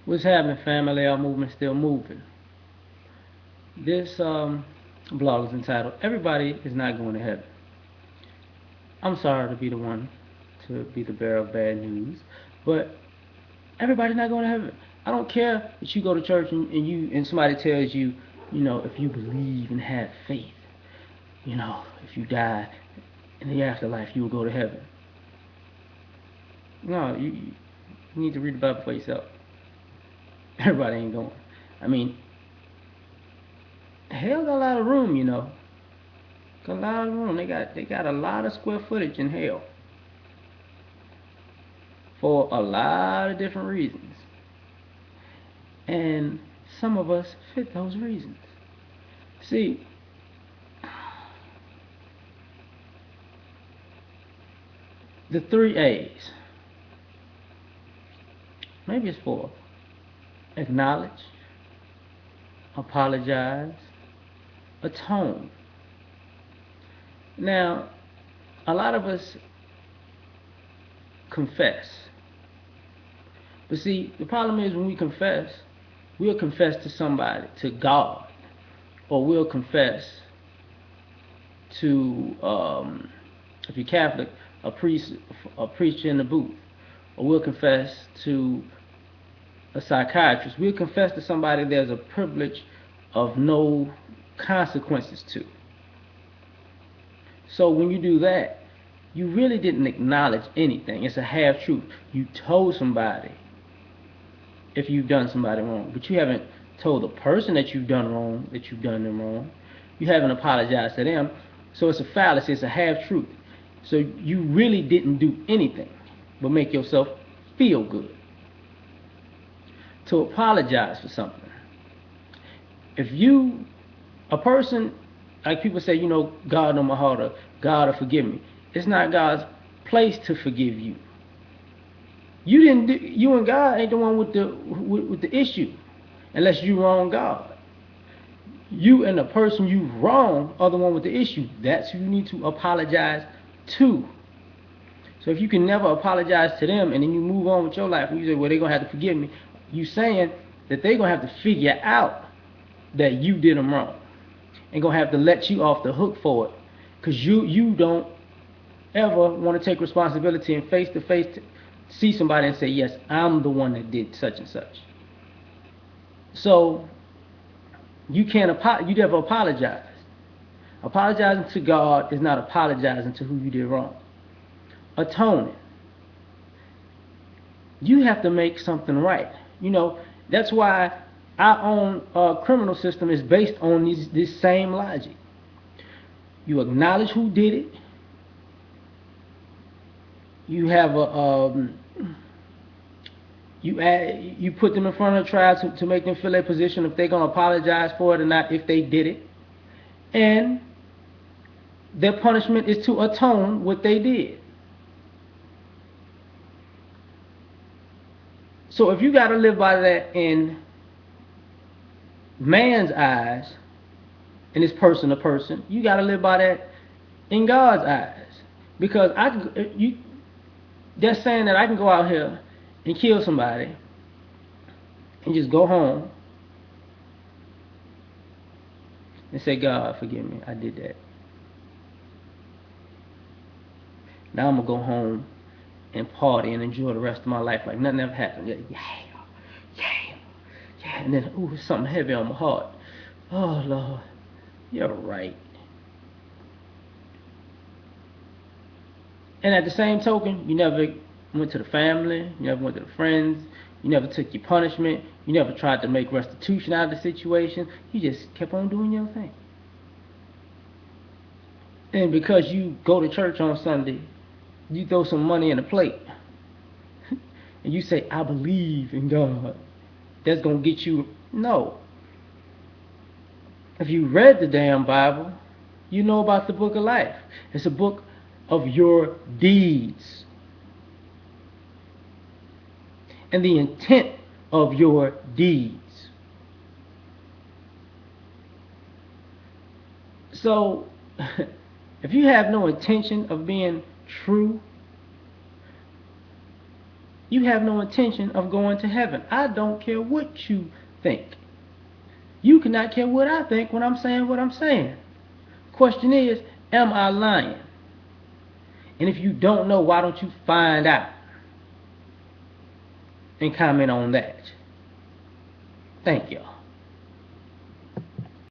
What's happening, family? L.A.R movement still moving. This blog is entitled "Everybody is Not Going to Heaven." I'm sorry to be the one to be the bearer of bad news, but everybody's not going to heaven. I don't care that you go to church and somebody tells you, if you believe and have faith, if you die in the afterlife, you will go to heaven. No, you need to read the Bible for yourself. Everybody ain't going. I mean, hell got a lot of room. Got a lot of room. They got a lot of square footage in hell for a lot of different reasons, and some of us fit those reasons. See, the three A's. Maybe it's four. Acknowledge, apologize, atone. Now, a lot of us confess. But see, the problem is when we confess, we'll confess to somebody, to God, or we'll confess to, if you're Catholic, a priest, a preacher in the booth, or we'll confess to a psychiatrist. We'll confess to somebody there's a privilege of no consequences to. So when you do that, you really didn't acknowledge anything. It's a half truth. You told somebody if you've done somebody wrong, but you haven't told the person that you've done wrong that you've done them wrong. You haven't apologized to them. So it's a fallacy. It's a half truth. So you really didn't do anything but make yourself feel good. To apologize for something. If you, a person, like people say, God know my heart, or God will forgive me. It's not God's place to forgive you. You didn't. You and God ain't the one with the issue, unless you wrong God. You and the person you wrong are the one with the issue. That's who you need to apologize to. So if you can never apologize to them and then you move on with your life and you say, well, they're going to have to forgive me, you saying that they're going to have to figure out that you did them wrong and going to have to let you off the hook for it because you don't ever want to take responsibility and face to face see somebody and say, yes, I'm the one that did such and such. So you never apologize. Apologizing to God is not apologizing to who you did wrong. Atoning. You have to make something right. That's why our own criminal system is based on this same logic. You acknowledge who did it. You have you put them in front of the trial to make them feel their position if they're gonna apologize for it or not if they did it, and their punishment is to atone what they did. So if you got to live by that in man's eyes, and it's person to person, you got to live by that in God's eyes. Because they're saying that I can go out here and kill somebody and just go home and say, God, forgive me, I did that. Now I'm going to go home and party and enjoy the rest of my life like nothing ever happened. Yeah, yeah, yeah. And then, ooh, something heavy on my heart. Oh, Lord, you're right. And at the same token, you never went to the family, you never went to the friends, you never took your punishment, you never tried to make restitution out of the situation. You just kept on doing your thing. And because you go to church on Sunday, you throw some money in a plate, and you say, I believe in God. That's going to get you. No. If you read the damn Bible, you know about the book of life. It's a book of your deeds and the intent of your deeds. So, if you have no intention of being true, You have no intention of going to heaven. I don't care what you think. You cannot care what I think when I'm saying what I'm saying. Question is, am I lying? And if you don't know, why don't you find out and comment on that? Thank y'all.